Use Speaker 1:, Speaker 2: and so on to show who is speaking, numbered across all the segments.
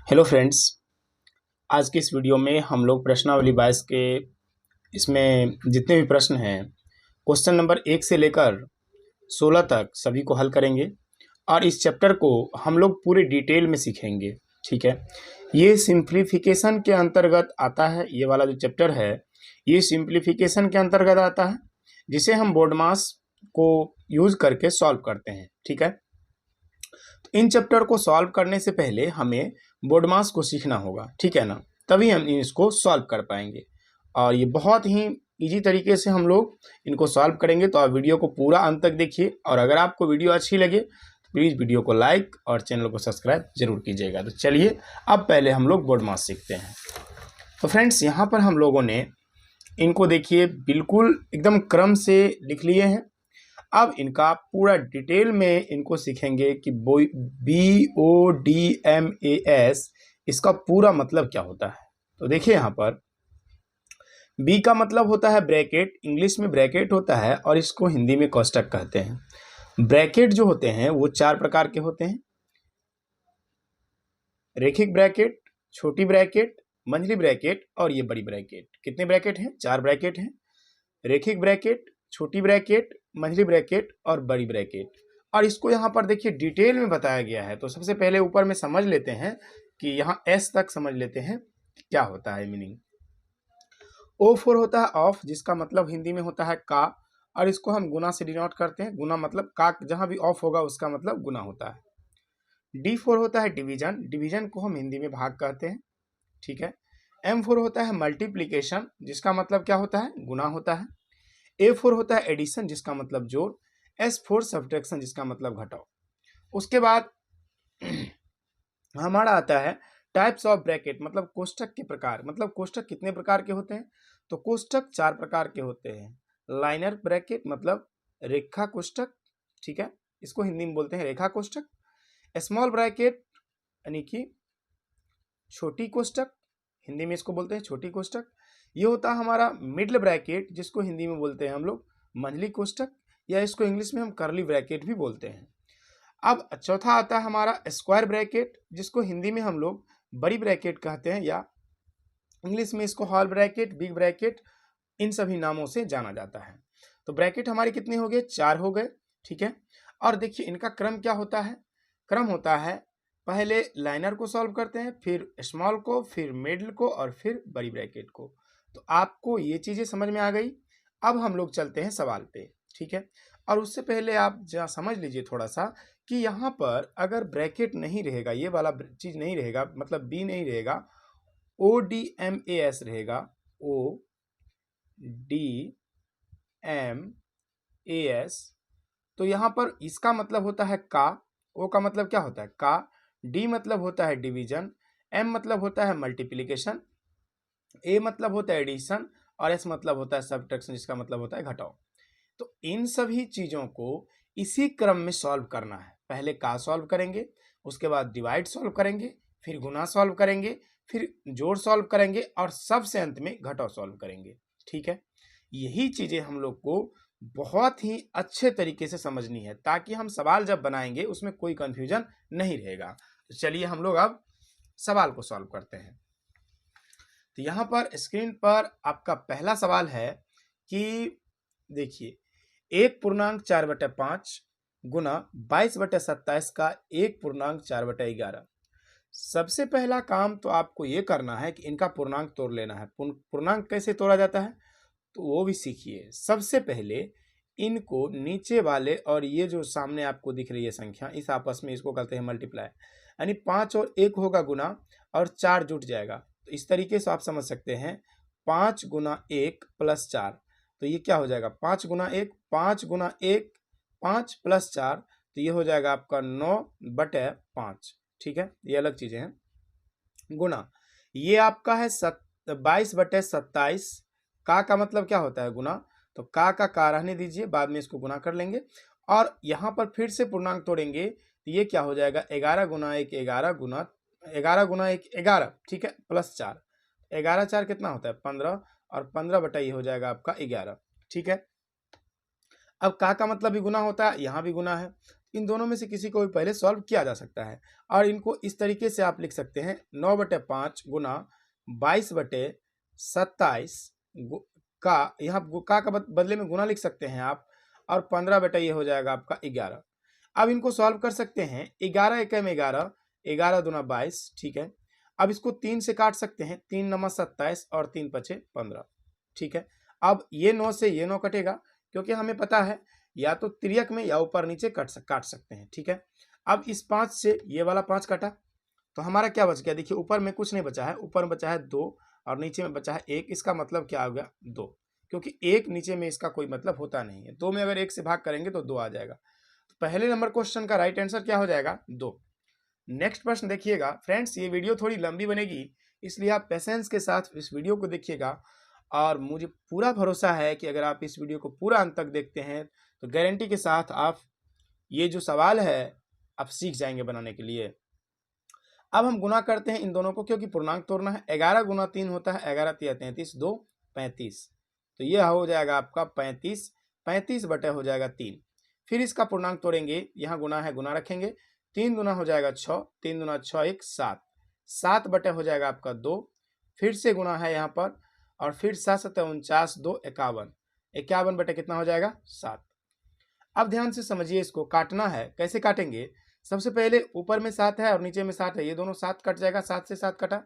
Speaker 1: Hello friends. आज की इस वीडियो में हम लोग प्रश्नावली 22 के इसमें जितने भी प्रश्न हैं क्वेश्चन नंबर 1 से लेकर 16 तक सभी को हल करेंगे और इस चैप्टर को हम लोग पूरे डिटेल में सीखेंगे। ठीक है, ये सिंप्लीफिकेशन के अंतर्गत आता है। ये वाला जो चैप्टर है ये सिंप्लीफिकेशन के अंतर्गत आता है, जिसे हम बोर्ड मास को यूज करके सॉल्व करते हैं। ठीक है, इन चैप्टर को सॉल्व करने से पहले हमें बोर्ड मास को सीखना होगा। ठीक है ना, तभी हम इसको सॉल्व कर पाएंगे और ये बहुत ही इजी तरीके से हम लोग इनको सॉल्व करेंगे। तो आप वीडियो को पूरा अंत तक देखिए और अगर आपको वीडियो अच्छी लगे तो प्लीज़ वीडियो को लाइक और चैनल को सब्सक्राइब जरूर कीजिएगा। तो चलिए अब पहले हम लोग बोर्ड मास सीखते हैं। तो फ्रेंड्स, यहाँ पर हम लोगों ने इनको देखिए बिल्कुल एकदम क्रम से लिख लिए हैं। अब इनका पूरा डिटेल में इनको सीखेंगे कि BODMAS इसका पूरा मतलब क्या होता है। तो देखिए यहाँ पर बी का मतलब होता है ब्रैकेट, इंग्लिश में ब्रैकेट होता है और इसको हिंदी में कोष्टक कहते हैं। ब्रैकेट जो होते हैं वो 4 प्रकार के होते हैं: रेखिक ब्रैकेट, छोटी ब्रैकेट, मंझली ब्रैकेट और ये बड़ी ब्रैकेट। कितने ब्रैकेट हैं? 4 ब्रैकेट हैं: रेखिक ब्रैकेट, छोटी ब्रैकेट, मंझली ब्रैकेट और बड़ी ब्रैकेट। और इसको यहाँ पर देखिए डिटेल में बताया गया है। तो सबसे पहले ऊपर में समझ लेते हैं कि यहाँ एस तक समझ लेते हैं क्या होता है मीनिंग। O4 होता है ऑफ, जिसका मतलब हिंदी में होता है का, और इसको हम गुना से डिनोट करते हैं। गुना मतलब का, जहां भी ऑफ होगा उसका मतलब गुना होता है। D4 होता है डिवीजन, डिवीजन को हम हिंदी में भाग कहते हैं। ठीक है। M4 होता है मल्टीप्लीकेशन, जिसका मतलब क्या होता है? गुना होता है। A4 होता है एडिशन, जिसका मतलब जोड़। S4 सब्ट्रैक्शन, जिसका मतलब घटाओ। उसके बाद हमारा आता है टाइप्स ऑफ ब्रैकेट, मतलब कोष्टक के प्रकार। मतलब कोष्टक कितने प्रकार के होते हैं? तो कोष्टक 4 प्रकार के होते हैं। लाइनर ब्रैकेट मतलब रेखा कोष्टक, ठीक है, इसको हिंदी में बोलते हैं रेखा कोष्टक। स्मॉल ब्रैकेट यानी कि छोटी कोष्टक, हिंदी में इसको बोलते हैं छोटी कोष्टक। ये होता है हमारा मिडल ब्रैकेट, जिसको हिंदी में बोलते हैं हम लोग मंझली कोष्टक, या इसको इंग्लिश में हम कर्ली ब्रैकेट भी बोलते हैं। अब चौथा आता है हमारा स्क्वायर ब्रैकेट, जिसको हिंदी में हम लोग बड़ी ब्रैकेट कहते हैं, या इंग्लिश में इसको हॉल ब्रैकेट, बिग ब्रैकेट, इन सभी नामों से जाना जाता है। तो ब्रैकेट हमारे कितने हो गए? 4 हो गए। ठीक है, और देखिए इनका क्रम क्या होता है? क्रम होता है पहले लाइनर को सॉल्व करते हैं, फिर स्मॉल को, फिर मिडल को और फिर बड़ी ब्रैकेट को। तो आपको ये चीजें समझ में आ गई। अब हम लोग चलते हैं सवाल पे। ठीक है, और उससे पहले आप जरा समझ लीजिए थोड़ा सा कि यहाँ पर अगर ब्रैकेट नहीं रहेगा, ये वाला चीज नहीं रहेगा, मतलब बी नहीं रहेगा, ODMAS रहेगा। ODMAS, तो यहाँ पर इसका मतलब होता है का। ओ का मतलब क्या होता है? का। डी मतलब होता है डिवीजन, एम मतलब होता है मल्टीप्लिकेशन, ए मतलब होता है एडिशन और एस मतलब होता है सब्ट्रैक्शन, जिसका मतलब होता है घटाओ। तो इन सभी चीजों को इसी क्रम में सॉल्व करना है। पहले का सॉल्व करेंगे, उसके बाद डिवाइड सॉल्व करेंगे, फिर गुना सॉल्व करेंगे, फिर जोड़ सॉल्व करेंगे और सबसे अंत में घटाव सॉल्व करेंगे। ठीक है, यही चीजें हम लोग को बहुत ही अच्छे तरीके से समझनी है, ताकि हम सवाल जब बनाएंगे उसमें कोई कंफ्यूजन नहीं रहेगा। तो चलिए हम लोग अब सवाल को सॉल्व करते हैं। तो यहाँ पर स्क्रीन पर आपका पहला सवाल है कि देखिए 1.4/5 गुना 22/27 का 1.4/11। सबसे पहला काम तो आपको ये करना है कि इनका पूर्णांक तोड़ लेना है। पूर्णांक कैसे तोड़ा जाता है तो वो भी सीखिए। सबसे पहले इनको नीचे वाले और ये जो सामने आपको दिख रही है संख्या, इस आपस में इसको कहते हैं मल्टीप्लाई, यानी 5 और 1 होगा गुना और 4 जुट जाएगा। तो इस तरीके से आप समझ सकते हैं 5 गुना 1 प्लस 4, तो ये क्या हो जाएगा? 5 गुना 1, 5 गुना 1, 5 प्लस 4, तो ये हो जाएगा आपका 9/5। ठीक है, ये अलग चीजें हैं। गुना ये आपका है 22/27। का मतलब क्या होता है? गुना। तो का रहने दीजिए, बाद में इसको गुना कर लेंगे और यहाँ पर फिर से पूर्णांक तोड़ेंगे तो ये क्या हो जाएगा? 11 गुना 1 11 गुना 11 गुना 1 11, ठीक है, प्लस 4, 11 4 कितना होता है? 15, और 15 बटा ये हो जाएगा आपका 11। ठीक है, अब का मतलब भी गुना होता है, यहाँ भी गुना है, इन दोनों में से किसी को भी पहले सॉल्व किया जा सकता है। और इनको इस तरीके से आप लिख सकते हैं 9/5 गुना 22/27 का, यहाँ का बदले में गुना लिख सकते हैं आप, और 15 ये हो जाएगा आपका 11। अब इनको सॉल्व कर सकते हैं, 11 एकम 11, 11 दूना 22, ठीक है। अब इसको 3 से काट सकते हैं, 3 नवा 27 और 3 पचे 15, ठीक है। अब ये 9 से ये 9 कटेगा, क्योंकि हमें पता है या तो तिर्यक में या ऊपर नीचे काट सकते हैं, ठीक है। अब इस 5 से ये वाला 5 कटा, तो हमारा क्या बच गया, देखिए ऊपर में कुछ नहीं बचा है, ऊपर में बचा है 2 और नीचे में बचा है 1। इसका मतलब क्या हो गया, 2, क्योंकि 1 नीचे में इसका कोई मतलब होता नहीं है। 2 में अगर 1 से भाग करेंगे तो 2 आ जाएगा। तो पहले नंबर क्वेश्चन का राइट आंसर क्या हो जाएगा, 2। नेक्स्ट प्रश्न देखिएगा फ्रेंड्स, ये वीडियो थोड़ी लंबी बनेगी, इसलिए आप पेशेंस के साथ इस वीडियो को देखिएगा। और मुझे पूरा भरोसा है कि अगर आप इस वीडियो को पूरा अंत तक देखते हैं तो गारंटी के साथ आप ये जो सवाल है आप सीख जाएंगे बनाने के लिए। अब हम गुना करते हैं इन दोनों को, क्योंकि पूर्णांक तोड़ना है। 11 गुना 3 होता है 11 तिया 33, 2 35, तो ये हो जाएगा आपका 35, 35 बटे हो जाएगा 3। फिर इसका पूर्णांक तोड़ेंगे, यहाँ गुना है गुना रखेंगे, 3 दुना हो जाएगा 6, 3 दुना 6 1 7, 7 बटे हो जाएगा आपका 2। फिर से गुना है यहाँ पर, और फिर 7 7 49, 2 51, 51 बटे कितना हो जाएगा 7। अब ध्यान से समझिए, इसको काटना है। कैसे काटेंगे, सबसे पहले ऊपर में 7 है और नीचे में 7 है, ये दोनों 7 कट जाएगा, 7 से 7 कटा।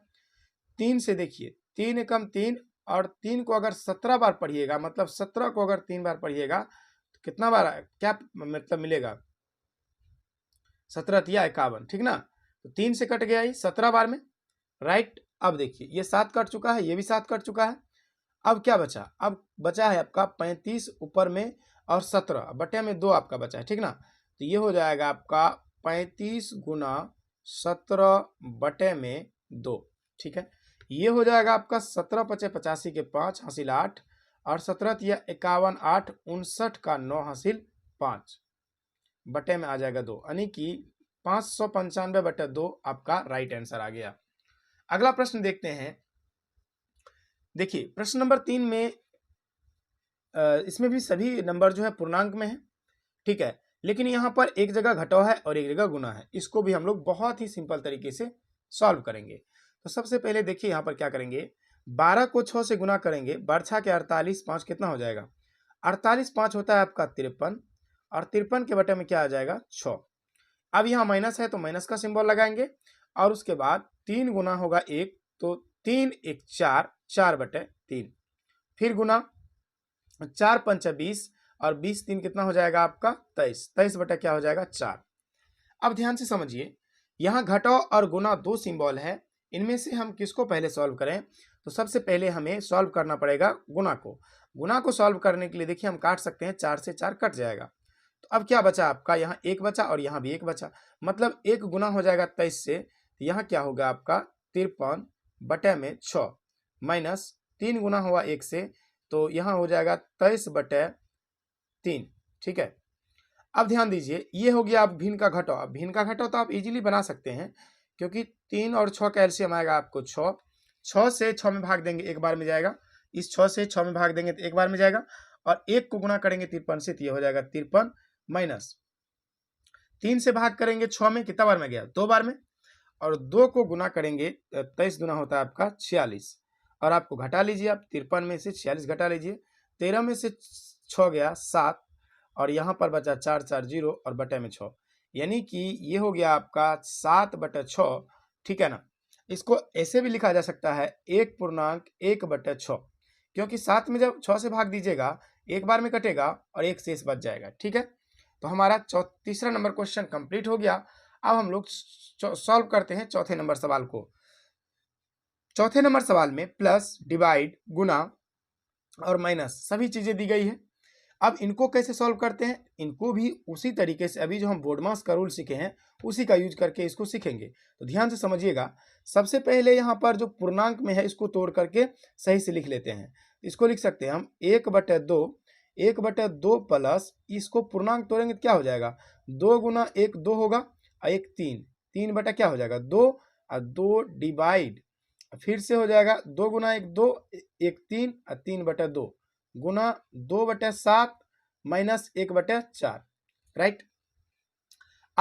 Speaker 1: 3 से देखिए, 3 एकम 3, और 3 को अगर 17 बार पढ़िएगा, मतलब 17 को अगर 3 बार पढ़िएगा तो कितना बार क्या मतलब मिलेगा, 17 तिया 51, ठीक ना। तो 3 से कट गया ये 17 बार में, राइट। अब देखिए ये 7 कट चुका है, ये भी 7 कट चुका है। अब क्या बचा, अब बचा है आपका 35 ऊपर में और 17 बटे में 2 आपका बचा है, ठीक ना। तो ये हो जाएगा आपका 35 गुना 17 बटे में 2, ठीक है। ये हो जाएगा आपका 17 पचे 85 के 5 हासिल 8, और 17 तिया 51 8 59 का 9 हासिल 5 बटे में आ जाएगा 2, यानी कि 595 बटे 2 आपका राइट आंसर आ गया। अगला प्रश्न देखते हैं। देखिए प्रश्न नंबर 3 में इसमें भी सभी नंबर जो है पूर्णांक में है, ठीक है, लेकिन यहाँ पर एक जगह घटाव है और एक जगह गुना है। इसको भी हम लोग बहुत ही सिंपल तरीके से सॉल्व करेंगे। तो सबसे पहले देखिए यहाँ पर क्या करेंगे, 12 को 6 से गुना करेंगे, 12 के 48, 5 कितना हो जाएगा, 48 5 होता है आपका 53, और 53 के बटे में क्या आ जाएगा 6। अब यहाँ माइनस है तो माइनस का सिंबल लगाएंगे, और उसके बाद 3 गुना होगा 1, तो 3 1 4, 4 बटे 3, फिर गुना 4 5 20, और 20 3 कितना हो जाएगा आपका 23, 23 बटा क्या हो जाएगा 4। अब ध्यान से समझिए, यहाँ घटाओ और गुना दो सिंबल है, इनमें से हम किसको पहले सॉल्व करें। तो सबसे पहले हमें सॉल्व करना पड़ेगा गुना को। गुना को सॉल्व करने के लिए देखिए हम काट सकते हैं, 4 से 4 कट जाएगा। तो अब क्या बचा आपका, यहाँ 1 बचा और यहाँ भी 1 बचा, मतलब 1 गुना हो जाएगा 23 से, तो यहाँ क्या होगा आपका 53 बटे में 6, माइनस 3 गुना हुआ 1 से, तो यहाँ हो जाएगा 23 बटे 3, ठीक है। अब ध्यान दीजिए, ये हो गया आप भिन्न का घटाव। अब भिन्न का घटाव तो आप इजीली बना सकते हैं, क्योंकि 3 और 6 का एलसीएम आएगा आपको 6, 6 से 6 में भाग देंगे एक बार में जाएगा, इस 6 से 6 में भाग देंगे तो एक बार में जाएगा, और 1 को गुना करेंगे 53 से तो ये हो जाएगा 53, माइनस 3 से भाग करेंगे 6 में, कितना बार में गया 2 बार में, और 2 को गुना करेंगे 23 गुना होता है आपका 46, और आपको घटा लीजिए, आप 53 में से 46 घटा लीजिए, 13 में से 6 गया 7, और यहाँ पर बचा 4 4 0 और बटे में 6, यानी कि ये हो गया आपका 7 बटे 6, ठीक है ना। इसको ऐसे भी लिखा जा सकता है 1 बटे 6, क्योंकि 7 में जब 6 से भाग दीजिएगा एक बार में कटेगा और 1 शेष बच जाएगा, ठीक है। तो हमारा तीसरा नंबर क्वेश्चन कंप्लीट हो गया। अब हम लोग सॉल्व करते हैं चौथे नंबर सवाल को। चौथे नंबर सवाल में प्लस, डिवाइड, गुना और माइनस सभी चीजें दी गई है। अब इनको कैसे सॉल्व करते हैं, इनको भी उसी तरीके से अभी जो हम बोर्डमास का रूल सीखे हैं उसी का यूज करके इसको सीखेंगे। तो ध्यान से समझिएगा, सबसे पहले यहाँ पर जो पूर्णांक में है इसको तोड़ करके सही से लिख लेते हैं। इसको लिख सकते हैं हम 1/2, 1/2 प्लस, इसको पूर्णांक तोड़ेंगे तो क्या हो जाएगा, 2 गुना 1 2 होगा, और 1 3, 3 बटा क्या हो जाएगा 2, और 2 डिवाइड, फिर से हो जाएगा 2 गुना 1 2, 1 3, और 3/2 गुना 2/7 माइनस 1/4, राइट।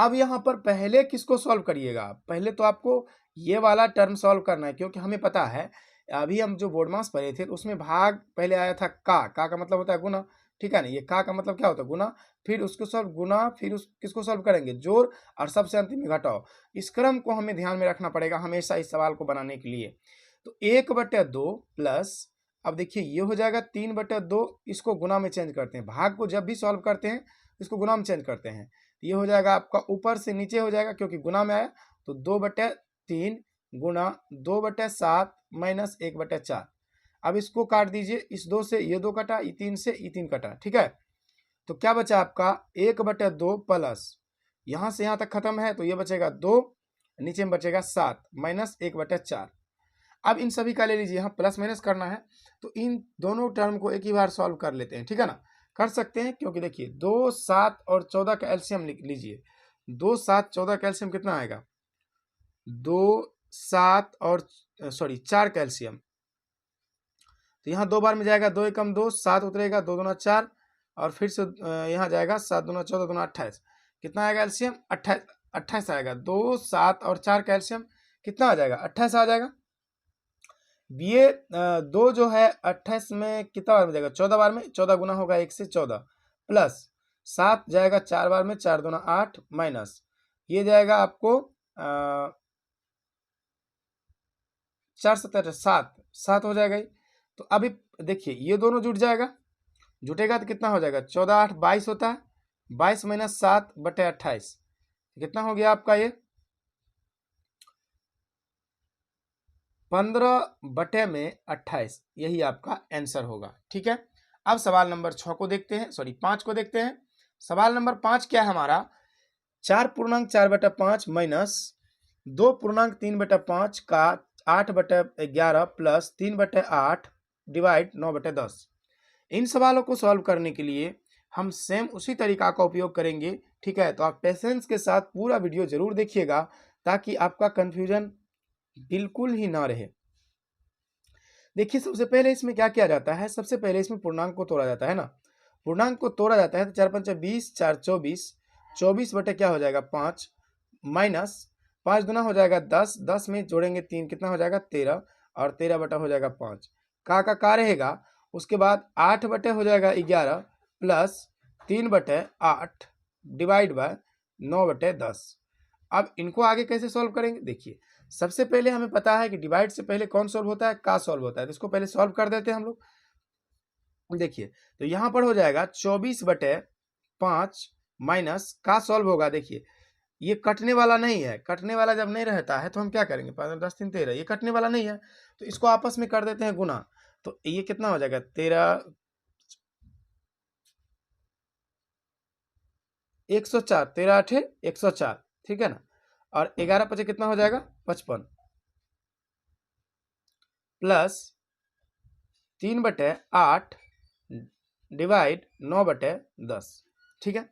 Speaker 1: अब यहाँ पर पहले किसको सॉल्व करिएगा, पहले तो आपको ये वाला टर्म सॉल्व करना है, क्योंकि हमें पता है अभी हम जो बोर्ड मास पढ़े थे तो उसमें भाग पहले आया था का मतलब होता है गुना, ठीक है ना। ये का मतलब क्या होता है, गुना, फिर उसको सॉल्व गुना, फिर उस किसको सॉल्व करेंगे, जोड़, और सबसे अंतिम में घटाओ। इस क्रम को हमें ध्यान में रखना पड़ेगा हमेशा इस सवाल को बनाने के लिए। तो 1/2 प्लस, अब देखिए ये हो जाएगा 3/2, इसको गुना में चेंज करते हैं, भाग को जब भी सॉल्व करते हैं इसको गुना में चेंज करते हैं। ये हो जाएगा आपका ऊपर से नीचे हो जाएगा क्योंकि गुना में आया, तो 2/3 गुना 2/7 माइनस 1/4। अब इसको काट दीजिए, इस 2 से ये 2 कटा, ये 3 से ये 3 कटा, ठीक है। तो क्या बचा आपका 1/2 प्लस, यहाँ से यहाँ तक खत्म है तो ये बचेगा 2, नीचे में बचेगा 7 माइनस 1/4। अब इन सभी का ले लीजिए, यहाँ प्लस माइनस करना है, तो इन दोनों टर्म को एक ही बार सॉल्व कर लेते हैं, ठीक है ना। कर सकते हैं क्योंकि देखिए 2, 7 और 14 का एलसीएम लिख लीजिए। 2, 7, 14 का एलसीएम कितना आएगा, 2, 7 और 4 का एलसीएम, तो यहाँ 2 बार में जाएगा, 2 एकम 2, 7 उतरेगा, 2 दूना 4, और फिर से यहाँ जाएगा 7 दूना 14 दूना 28, कितना आएगा एलसीएम 28 आएगा। 2, 7 और 4 का एलसीएम कितना आ जाएगा, 28 आ जाएगा। ये 2 जो है 28 में कितना बार में जाएगा, 14 बार में, 14 गुना होगा 1 से 14, प्लस 7 जाएगा 4 बार में, 4 दूना 8, माइनस ये जाएगा आपको 4 7 7 हो जाएगा। तो अभी देखिए ये दोनों जुट जाएगा, जुटेगा तो कितना हो जाएगा, 14 8 22 होता है, 22 माइनस 7/28 कितना हो गया आपका, ये 15/28, यही आपका आंसर होगा, ठीक है। अब सवाल नंबर 6 को देखते हैं, 5 को देखते हैं। सवाल नंबर 5 क्या है हमारा, 4.4/5 माइनस 2.3/5 का 8/11 प्लस 3/8 डिवाइड 9/10। इन सवालों को सॉल्व करने के लिए हम सेम उसी तरीका का उपयोग करेंगे, ठीक है। तो आप पेशेंस के साथ पूरा वीडियो जरूर देखिएगा ताकि आपका कंफ्यूजन बिल्कुल ही ना रहे। देखिए सबसे पहले इसमें क्या किया जाता है, सबसे पहले इसमें पूर्णांक को तोड़ा जाता है ना, पूर्णांक को तोड़ा जाता है तो 4 5 20, 4 24, 24 बटे क्या हो जाएगा 5, माइनस 5 दुना हो जाएगा 10, 10 में जोड़ेंगे 3 कितना हो जाएगा 13, और 13 बटा हो जाएगा 5, का रहेगा। उसके बाद 8 बटे हो जाएगा 11 प्लस 3/8 डिवाइड बाय 9/10। अब इनको आगे कैसे सॉल्व करेंगे, देखिए सबसे पहले हमें पता है कि डिवाइड से पहले कौन सॉल्व होता है, का सॉल्व होता है, तो इसको पहले सॉल्व कर देते हैं हम लोग। देखिए तो यहाँ पर हो जाएगा 24/5 माइनस का सॉल्व होगा, देखिए ये कटने वाला नहीं है, कटने वाला जब नहीं रहता है तो हम क्या करेंगे, 5 10 3 13, ये कटने वाला नहीं है तो इसको आपस में कर देते हैं गुना, तो ये कितना हो जाएगा 13 104, 13 8 104, ठीक है ना, और 11 5 कितना हो जाएगा 55 प्लस 3/8 डिवाइड 9/10, ठीक है।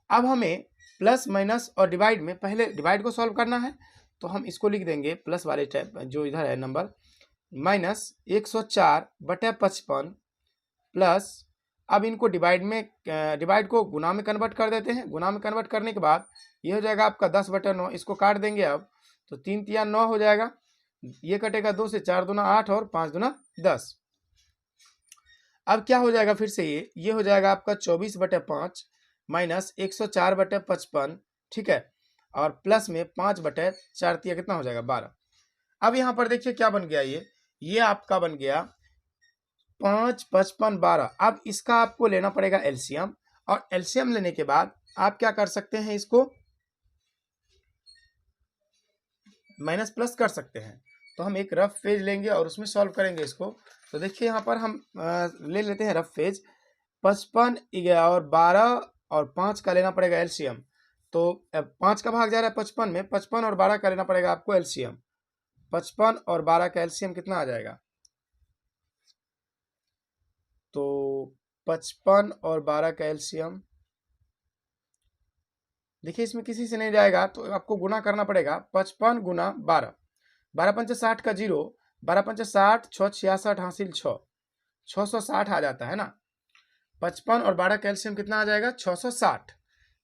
Speaker 1: अब हमें प्लस माइनस और डिवाइड में पहले डिवाइड को सॉल्व करना है, तो हम इसको लिख देंगे प्लस वाले टाइप जो इधर है नंबर, माइनस 104/55 प्लस, अब इनको डिवाइड को गुना में कन्वर्ट कर देते हैं। गुना में कन्वर्ट करने के बाद ये हो जाएगा आपका 10/9, इसको काट देंगे अब, तो 3 तिया 9 हो जाएगा, ये कटेगा 2 से, 4 दूना 8 और 5 दूना 10। अब क्या हो जाएगा फिर से, ये हो जाएगा आपका 24/5 माइनस 104/55, ठीक है, और प्लस में 5/4 तिया कितना हो जाएगा 12। अब यहाँ पर देखिए क्या बन गया, ये आपका बन गया 5 55 12। अब इसका आपको लेना पड़ेगा एलसीएम, और एलसीएम लेने के बाद आप क्या कर सकते हैं, इसको माइनस प्लस कर सकते हैं। तो हम एक रफ पेज लेंगे और उसमें सॉल्व करेंगे इसको। तो देखिए यहाँ पर हम ले लेते हैं रफ पेज, 55 और 12 और 5 का लेना पड़ेगा एलसीएम, तो 5 का भाग जा रहा है 55 में, 55 और 12 का लेना पड़ेगा आपको एलसीएम। 55 और 12 का एलसीएम कितना आ जाएगा, तो 55 और 12 का एलसीएम, देखिए इसमें किसी से नहीं जाएगा तो आपको गुना करना पड़ेगा, 55 गुना 12, 12 पंचे 60 का 0, 12 पंचे 60, 6 66 हासिल 6, 660 आ जाता है ना। 55 और 12 का एलसीएम कितना आ जाएगा 660,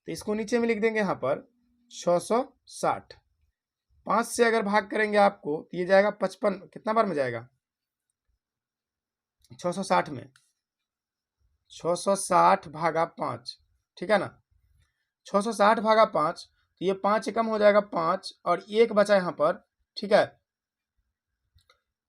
Speaker 1: तो इसको नीचे में लिख देंगे यहाँ पर 660। 5 से अगर भाग करेंगे आपको तो ये जाएगा 55, कितना बार में जाएगा 660 में, 660 भागा 5, ठीक है ना। 660 भागा 5 तो ये 5 कम हो जाएगा 5 और 1 बचा यहाँ पर, ठीक है।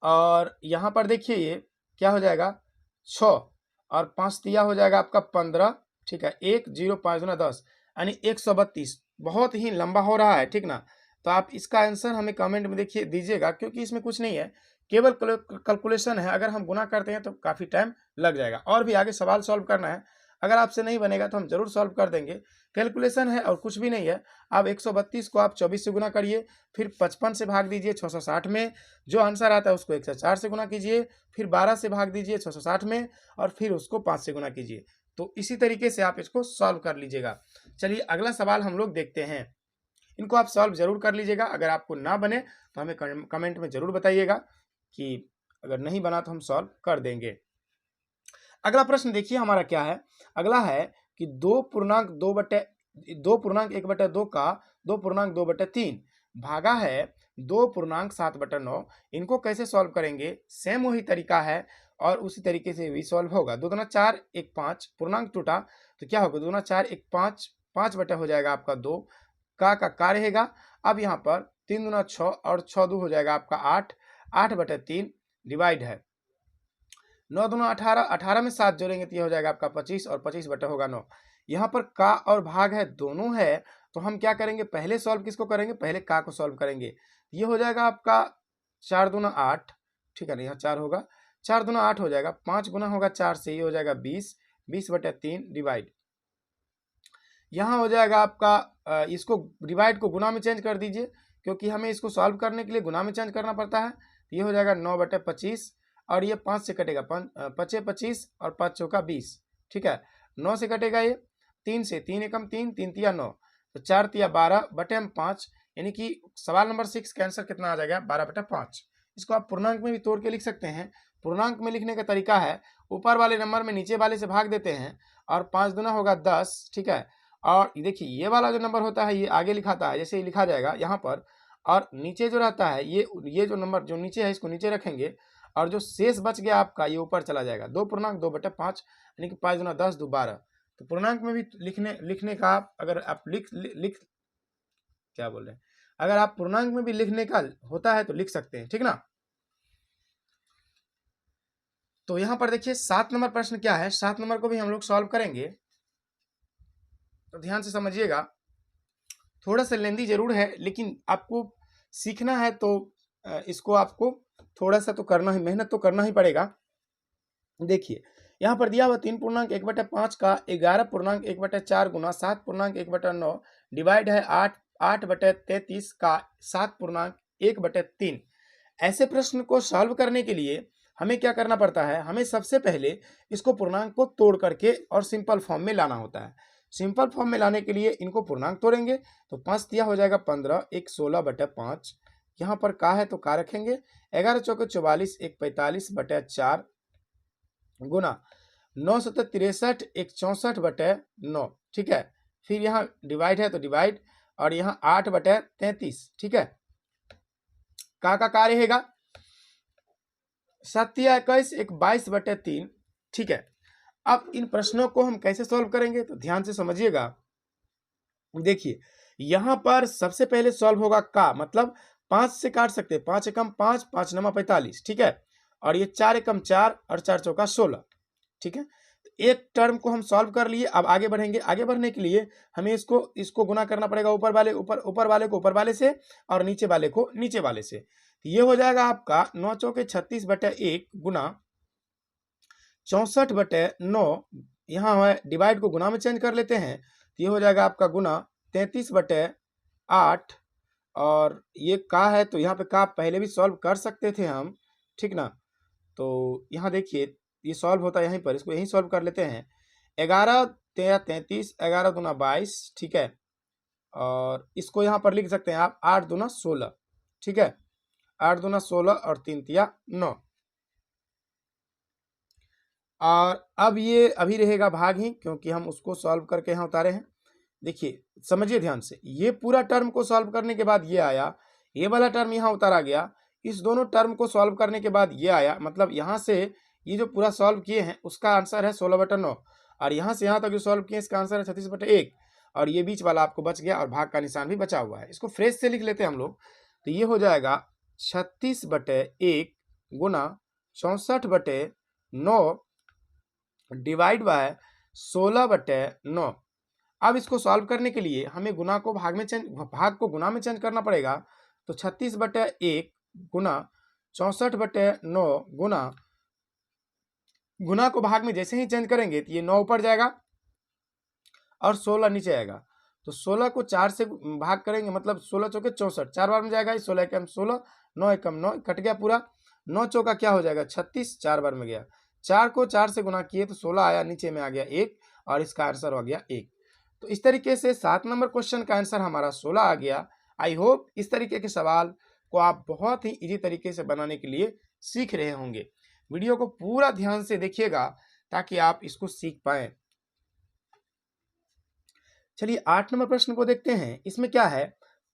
Speaker 1: और यहाँ पर देखिए ये क्या हो जाएगा 6 और 5 दिया हो जाएगा आपका 15, ठीक है। 1 0 5 गुना 10 यानी 132। बहुत ही लंबा हो रहा है, ठीक ना। तो आप इसका आंसर हमें कमेंट में देखिए दीजिएगा, क्योंकि इसमें कुछ नहीं है, केवल कैलकुलेशन है। अगर हम गुना करते हैं तो काफ़ी टाइम लग जाएगा, और भी आगे सवाल सॉल्व करना है। अगर आपसे नहीं बनेगा तो हम जरूर सॉल्व कर देंगे। कैलकुलेशन है और कुछ भी नहीं है। आप 132 को आप 24 से गुना करिए, फिर 55 से भाग दीजिए 660 में, जो आंसर आता है उसको 104 से गुना कीजिए, फिर 12 से भाग दीजिए 660 में, और फिर उसको 5 से गुना कीजिए। तो इसी तरीके से आप इसको सॉल्व कर लीजिएगा। चलिए अगला सवाल हम लोग देखते हैं। इनको आप सॉल्व जरूर कर लीजिएगा। अगर आपको ना बने तो हमें कमेंट में जरूर बताइएगा कि अगर नहीं बना तो हम सॉल्व कर देंगे। अगला प्रश्न देखिए हमारा क्या है। अगला है कि 2.1/2 का 2.2/3 भागा है 2.7/9। इनको कैसे सॉल्व करेंगे, सेम वही तरीका है और उसी तरीके से भी सॉल्व होगा। 2 दूना 4 1 5 पूर्णांक टूटा तो क्या होगा, 2 दूना 4 1 5, 5 बटा हो जाएगा आपका 2, का रहेगा। अब यहाँ पर 3 दूना 6 और 6 2 हो जाएगा आपका 8, 8/3 डिवाइड है 9 दूना 18, 18 में 7 जोड़ेंगे तो ये हो जाएगा आपका 25 और 25 बटा होगा 9। यहाँ पर का और भाग है दोनों है, तो हम क्या करेंगे, पहले सॉल्व किसको करेंगे, पहले का को सॉल्व करेंगे। ये हो जाएगा आपका 4 दूना 8, ठीक है ना, यहाँ 4 होगा, 4 दूना 8 हो जाएगा, 5 गुना होगा 4 से, ये हो जाएगा 20, 20/3 डिवाइड। यहाँ हो जाएगा आपका इसको डिवाइड को गुना में चेंज कर दीजिए, क्योंकि हमें इसको सॉल्व करने के लिए गुना में चेंज करना पड़ता है। ये हो जाएगा 9/25 और ये 5 से कटेगा, 5 25 और 5 चौका 20, ठीक है। 9 से कटेगा ये 3 से, 3 एकम 3, 3 तिया 9, तो 4 तिया 12 बटे हम 5, यानी कि सवाल नंबर 6 का आंसर कितना आ जाएगा 12/5। इसको आप पूर्णांक में भी तोड़ के लिख सकते हैं। पूर्णांक में लिखने का तरीका है, ऊपर वाले नंबर में नीचे वाले से भाग देते हैं और 5 दूना होगा 10, ठीक है। और देखिए ये वाला जो नंबर होता है ये आगे लिखाता है, जैसे ही लिखा जाएगा यहाँ पर, और नीचे जो रहता है ये जो नंबर जो नीचे है इसको नीचे रखेंगे, और जो शेष बच गया आपका ये ऊपर चला जाएगा। 2.2/5 यानी कि 5 दूना 10 2 12। तो पूर्णांक में भी लिखने का आप अगर आप लिख क्या बोल रहे हैं, अगर आप पूर्णांक में भी लिखने का होता है तो लिख सकते हैं, ठीक ना। तो यहाँ पर देखिए 7 नंबर प्रश्न क्या है, 7 नंबर को भी हम लोग सॉल्व करेंगे, तो ध्यान से समझिएगा। थोड़ा सा लेंदी जरूर है, लेकिन आपको सीखना है तो इसको आपको थोड़ा सा तो करना ही, मेहनत तो करना ही पड़ेगा। देखिए यहाँ पर दिया हुआ 3.1/5 का 11.1/4 गुना 7.1/9 डिवाइड है 8/33 का 7.1/3। ऐसे प्रश्न को सॉल्व करने के लिए हमें क्या करना पड़ता है, हमें सबसे पहले इसको पूर्णांक को तोड़ करके और सिंपल फॉर्म में लाना होता है। सिंपल फॉर्म में लाने के लिए इनको पूर्णांक तोड़ेंगे तो 5 दिया हो जाएगा 15, 1 16/5। यहाँ पर का है तो का रखेंगे, 11 चौके 44, 1 45/4 गुना 9 7 63, 1 64/9, ठीक है। फिर यहाँ डिवाइड है तो डिवाइड, और यहाँ 8/33, ठीक है। का रहेगा 7 21, 1 22/3, ठीक है। अब इन प्रश्नों को हम कैसे सॉल्व करेंगे तो ध्यान से समझिएगा। देखिए यहाँ पर सबसे पहले सॉल्व होगा का, मतलब 5 से काट सकते हैं, 5 एकम 5, 5 9 45, ठीक है। और ये 4 एकम 4 और 4 चौका 16, ठीक है। एक टर्म को हम सॉल्व कर लिए। अब आगे बढ़ेंगे। आगे बढ़ने के लिए हमें इसको गुना करना पड़ेगा, ऊपर वाले को ऊपर वाले से और नीचे वाले को नीचे वाले से। ये हो जाएगा आपका 9 चौके 36/1 गुना 64/9। यहाँ है डिवाइड को गुना में चेंज कर लेते हैं, ये हो जाएगा आपका गुना 33/8। और ये का है तो यहाँ पे का पहले भी सॉल्व कर सकते थे हम, ठीक ना। तो यहाँ देखिए ये सॉल्व होता है यहीं पर, इसको यहीं सॉल्व कर लेते हैं। 11 13 33, 11 दूना 22, ठीक है। और इसको यहाँ पर लिख सकते हैं आप 8 दूना 16, ठीक है। 8 दूना 16 और 3 तिया 9। और अब ये अभी रहेगा भाग ही, क्योंकि हम उसको सॉल्व करके यहाँ उतारे हैं। देखिए समझिए ध्यान से, ये पूरा टर्म को सॉल्व करने के बाद ये आया, ये वाला टर्म यहाँ उतारा गया, इस दोनों टर्म को सॉल्व करने के बाद ये आया, मतलब यहाँ से ये जो पूरा सॉल्व किए हैं उसका आंसर है 16/9, और यहाँ से यहाँ तक जो सॉल्व किए इसका आंसर है 36/1, और ये बीच वाला आपको बच गया और भाग का निशान भी बचा हुआ है। इसको फ्रेश से लिख लेते हैं हम लोग, तो ये हो जाएगा 36/1 गुना 64/9 डिवाइड बाय 16/9। अब इसको सॉल्व करने के लिए हमें गुना को भाग को गुना में चेंज करना पड़ेगा। तो 36/1 गुना 64/9 गुना को भाग में जैसे ही चेंज करेंगे तो ये 9 ऊपर जाएगा और 16 नीचे आएगा। तो 16 को 4 से भाग करेंगे, मतलब 16 चौके 64, 4 बार में जाएगा, 16 एकम 16, 9 एकम 9, कट गया पूरा, 9 चौका क्या हो जाएगा 36, 4 बार में गया, 4 को 4 से गुना किए तो 16 आया, नीचे में आ गया 1 और इसका आंसर हो गया 1। तो इस तरीके से 7 नंबर क्वेश्चन का आंसर हमारा 16 आ गया। आई होप इस तरीके के सवाल को आप बहुत ही इजी तरीके से बनाने के लिए सीख रहे होंगे। वीडियो को पूरा ध्यान से देखिएगा ताकि आप इसको सीख पाएं। चलिए 8 नंबर प्रश्न को देखते हैं। इसमें क्या है,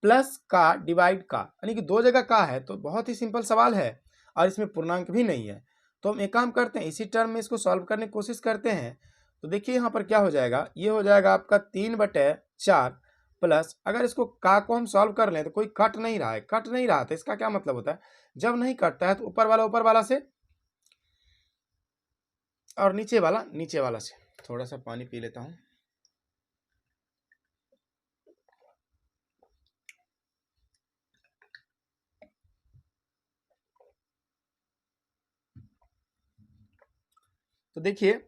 Speaker 1: प्लस का डिवाइड का, यानी कि दो जगह का है, तो बहुत ही सिंपल सवाल है और इसमें पूर्णांक भी नहीं है। तो हम एक काम करते हैं, इसी टर्म में इसको सॉल्व करने की कोशिश करते हैं। तो देखिए यहाँ पर क्या हो जाएगा, ये हो जाएगा आपका 3/4 प्लस, अगर इसको का को हम सॉल्व कर लें तो कोई कट नहीं रहा है, कट नहीं रहा, तो इसका क्या मतलब होता है, जब नहीं कटता है तो ऊपर वाला से और नीचे वाला से। थोड़ा सा पानी पी लेता हूँ। तो देखिए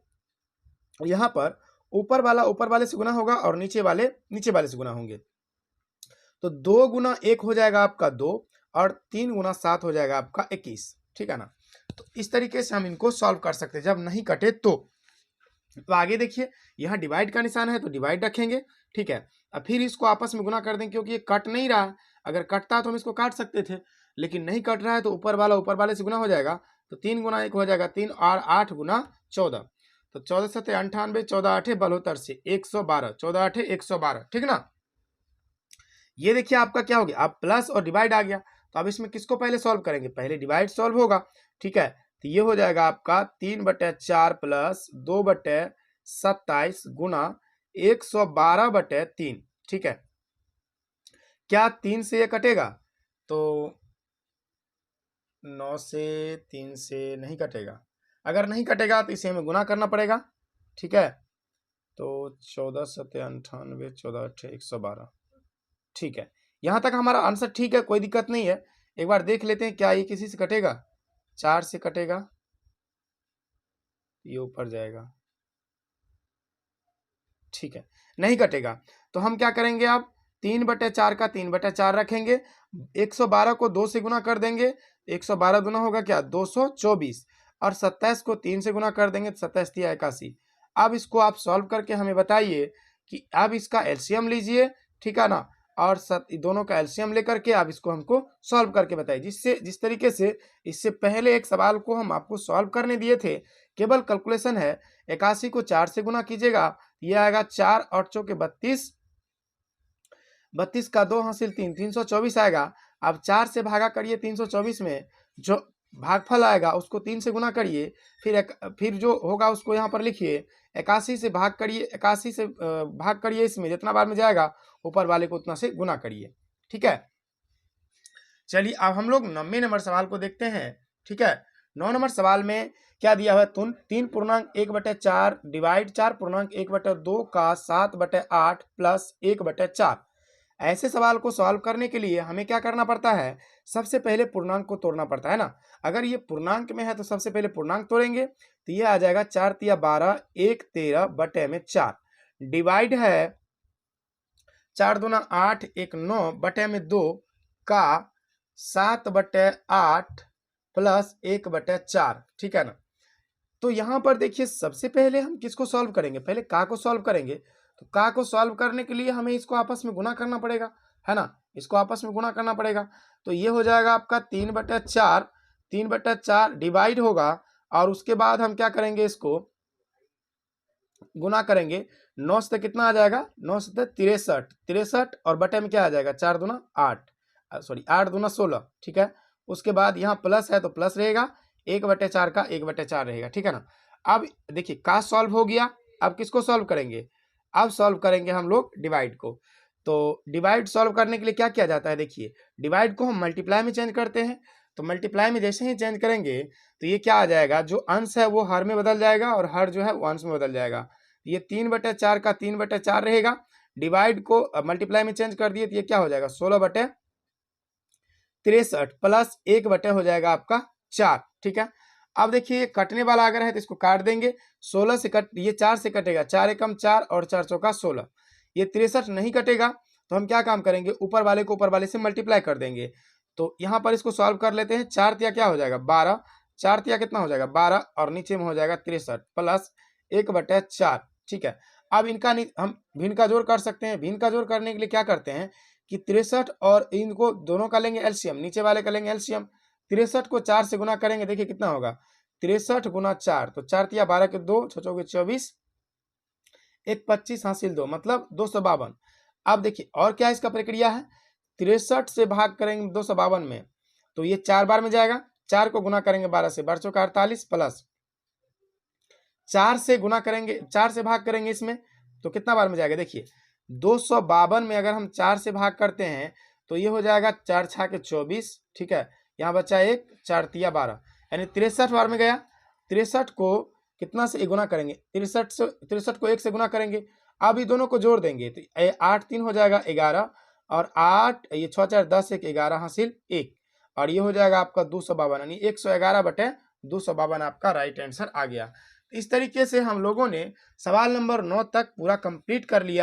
Speaker 1: यहाँ पर ऊपर वाले से गुना होगा और नीचे वाले से गुना होंगे। तो 2 गुना 1 हो जाएगा आपका 2 और 3 गुना 7 हो जाएगा आपका 21, ठीक है ना। तो इस तरीके से हम इनको सॉल्व कर सकते हैं जब नहीं कटे तो। आगे देखिए यहाँ डिवाइड का निशान है तो डिवाइड रखेंगे, ठीक है। अब फिर इसको आपस में गुना कर देंगे क्योंकि ये कट नहीं रहा है, अगर कटता तो हम इसको काट सकते थे, लेकिन नहीं कट रहा है तो ऊपर वाले से गुना हो जाएगा। तो 3 गुना 1 हो जाएगा 3 और 8 गुना 14, तो 14 7 98, 14 8 72 से 112, 14 8 112, ठीक ना। ये देखिए आपका क्या हो गया, आप प्लस और डिवाइड आ गया। तो अब इसमें किसको पहले सॉल्व करेंगे, पहले डिवाइड सॉल्व होगा, ठीक है। तो ये हो जाएगा आपका 3/4 प्लस 2/27 गुना 112/3, ठीक है। क्या 3 से ये कटेगा, तो 9 से 3 से नहीं कटेगा, अगर नहीं कटेगा तो इसे हमें गुना करना पड़ेगा, ठीक है। तो 14 7 98, 14 8 112, ठीक है। यहाँ तक हमारा आंसर ठीक है, कोई दिक्कत नहीं है। एक बार देख लेते हैं क्या ये किसी से कटेगा, 4 से कटेगा, ये ऊपर जाएगा, ठीक है, नहीं कटेगा। तो हम क्या करेंगे, अब 3/4 का 3/4 रखेंगे, 112 को 2 से गुना कर देंगे, 112 गुना होगा क्या 224, और 27 को 3 से गुना कर देंगे तो 27 3 81। अब इसको आप सॉल्व करके हमें बताइए कि अब इसका एलसीएम लीजिए, ठीक है ना, और दोनों का एलसीएम लेकर के आप इसको हमको सॉल्व करके बताइए। जिस तरीके से इससे पहले एक सवाल को हम आपको सॉल्व करने दिए थे, केवल कैलकुलेशन है, 81 को 4 से गुना कीजिएगा, ये आएगा 4 और चौके 32, 32 का 2 हासिल 3, 324 आएगा। अब 4 से भागा करिए 324 में, जो भागफल आएगा उसको 3 से गुना करिए, फिर जो होगा उसको यहाँ पर लिखिए, 81 से भाग करिए, 81 से भाग करिए, इसमें जितना बार में जाएगा ऊपर वाले को उतना से गुना करिए, ठीक है। चलिए अब हम लोग 90 नंबर सवाल को देखते हैं, ठीक है। 9 नंबर सवाल में क्या दिया हुआ है, 3.1/4 डिवाइड 4.1/2 का 7/8 प्लस 1/4। ऐसे सवाल को सॉल्व करने के लिए हमें क्या करना पड़ता है, सबसे पहले पूर्णांक को तोड़ना पड़ता है ना। अगर ये पूर्णांक में है तो सबसे पहले पूर्णांक तोड़ेंगे, तो ये आ जाएगा 4 तिया 12, 1 13 बटे में 4, डिवाइड है 4 दूना 8, 1 9 बटे में 2 का 7/8 प्लस 1/4, ठीक है ना। तो यहाँ पर देखिए सबसे पहले हम किसको सॉल्व करेंगे, पहले का को सॉल्व करेंगे। तो का को सॉल्व करने के लिए हमें इसको आपस में गुना करना पड़ेगा, है ना, इसको आपस में गुना करना पड़ेगा। तो ये हो जाएगा आपका 3/4 डिवाइड होगा, और उसके बाद हम क्या करेंगे, इसको गुना करेंगे। 9 से कितना आ जाएगा, 9 से 63, 63 और बटे में क्या आ जाएगा, 4 दूना 8, सॉरी 8 दूना 16, ठीक है। उसके बाद यहाँ प्लस है तो प्लस रहेगा, 1/4 का 1/4 रहेगा, ठीक है ना। अब देखिए का सॉल्व हो गया, अब किसको सॉल्व करेंगे, अब सॉल्व करेंगे हम लोग डिवाइड को। तो डिवाइड सॉल्व करने के लिए क्या किया जाता है, देखिए डिवाइड को हम मल्टीप्लाई में चेंज करते हैं, तो मल्टीप्लाई में जैसे ही चेंज करेंगे तो ये क्या आ जाएगा, जो अंश है वो हर में बदल जाएगा और हर जो है वो अंश में बदल जाएगा। ये 3/4 का 3/4 रहेगा, डिवाइड को मल्टीप्लाई में चेंज कर दिए तो ये क्या हो जाएगा, 16/63 प्लस 1 हो जाएगा आपका 4, ठीक है। अब देखिए कटने वाला अगर है तो इसको काट देंगे, 16 से कट, ये 4 से कटेगा, 4 एकम 4 और 4 चौका 16, ये 63 नहीं कटेगा तो हम क्या काम करेंगे, ऊपर वाले को ऊपर वाले से मल्टीप्लाई कर देंगे। तो यहाँ पर इसको सॉल्व कर लेते हैं, 4 तिया क्या हो जाएगा 12, 4 तिया कितना हो जाएगा 12 और नीचे में हो जाएगा 63 प्लस 1/4, ठीक है। अब इनका हम भिन्न का जोड़ कर सकते हैं, भिन्न का जोड़ करने के लिए क्या करते हैं कि 63 और इनको दोनों का लेंगे एलसीएम, नीचे वाले का लेंगे एलसीएम, 63 को 4 से गुना करेंगे, देखिए कितना होगा 63 गुना 4, तो 4 तिया 12 के 2, 6 चौके 24, 1 25 हासिल 2 मतलब 252। अब देखिए और क्या इसका प्रक्रिया है, 63 से भाग करेंगे 252 में तो ये 4 बार में जाएगा, 4 को गुना करेंगे 12 से, 12 चौका 48 प्लस 4 से गुना करेंगे, 4 से भाग करेंगे इसमें तो कितना बार में जाएगा, देखिए 252 में अगर हम 4 से भाग करते हैं तो ये हो जाएगा 4 छा के 24, ठीक है। यहाँ बचा 1, 4 तिया 12, यानी 63 बार में गया। 63 को कितना से गुना करेंगे, 63 को 1 से गुना करेंगे, अब ये दोनों को जोड़ देंगे तो 8 3 हो जाएगा 11 और 8 ये 6 4 10 1 11 हासिल 1 और ये हो जाएगा आपका 252, यानी 111/252 आपका राइट आंसर आ गया। इस तरीके से हम लोगों ने सवाल नंबर 9 तक पूरा कंप्लीट कर लिया।